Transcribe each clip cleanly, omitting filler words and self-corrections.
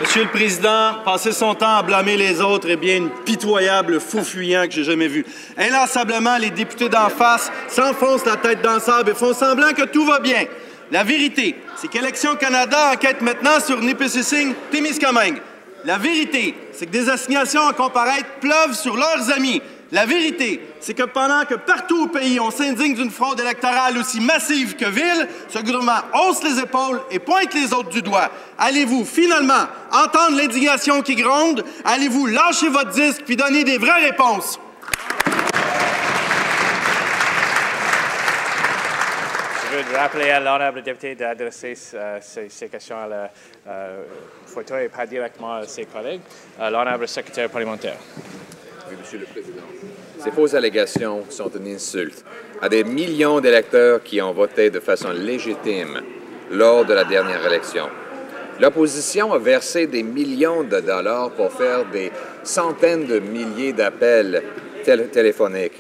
Monsieur le Président, passer son temps à blâmer les autres est bien une pitoyable fou fuyant que j'ai jamais vu. Inlassablement, les députés d'en face s'enfoncent la tête dans le sable et font semblant que tout va bien. La vérité, c'est qu'Élections Canada enquête maintenant sur Nipissing-Témiscamingue. La vérité, c'est que des assignations à comparaître pleuvent sur leurs amis. La vérité, c'est que pendant que partout au pays, on s'indigne d'une fraude électorale aussi massive que vile, ce gouvernement hausse les épaules et pointe les autres du doigt. Allez-vous finalement entendre l'indignation qui gronde? Allez-vous lâcher votre disque puis donner des vraies réponses? Je veux rappeler à l'honorable député d'adresser ces questions à la photo et pas directement à ses collègues. L'honorable secrétaire parlementaire. Oui, Monsieur le Président. Ces fausses allégations sont une insulte à des millions d'électeurs qui ont voté de façon légitime lors de la dernière élection. L'opposition a versé des millions de dollars pour faire des centaines de milliers d'appels téléphoniques.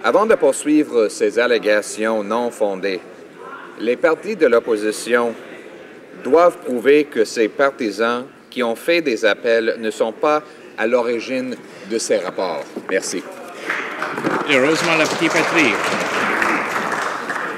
Avant de poursuivre ces allégations non fondées, les partis de l'opposition doivent prouver que ces partisans qui ont fait des appels ne sont pas à l'origine de ces rapports. Merci. Heureusement, la petite patrie.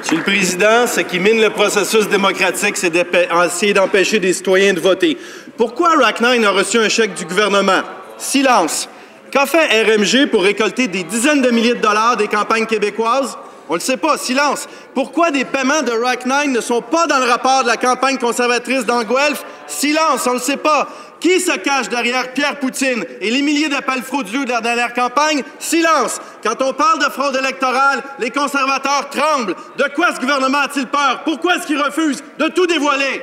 Monsieur le Président, ce qui mine le processus démocratique, c'est d'essayer d'empêcher des citoyens de voter. Pourquoi RAC9 a reçu un chèque du gouvernement? Silence. Qu'a fait RMG pour récolter des dizaines de milliers de dollars des campagnes québécoises? On ne le sait pas. Silence. Pourquoi des paiements de RAC9 ne sont pas dans le rapport de la campagne conservatrice d'Anguelf? Silence. On ne le sait pas. Qui se cache derrière Pierre Poutine et les milliers d'appels frauduleux de la dernière campagne? Silence! Quand on parle de fraude électorale, les conservateurs tremblent. De quoi ce gouvernement a-t-il peur? Pourquoi est-ce qu'il refuse de tout dévoiler?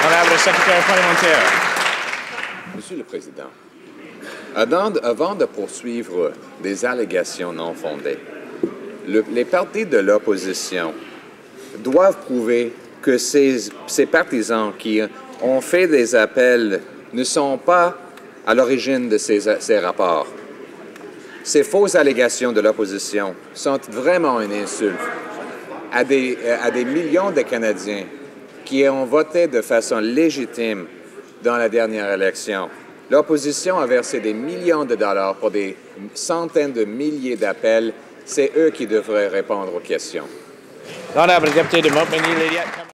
Madame le secrétaire parlementaire. Monsieur le Président, avant de poursuivre des allégations non fondées, les partis de l'opposition doivent prouver que ces partisans qui ont fait des appels ne sont pas à l'origine de ces rapports. Ces fausses allégations de l'opposition sont vraiment une insulte à des millions de Canadiens qui ont voté de façon légitime dans la dernière élection. L'opposition a versé des millions de dollars pour des centaines de milliers d'appels. C'est eux qui devraient répondre aux questions. L'honorable député de Montmagny-Lariat.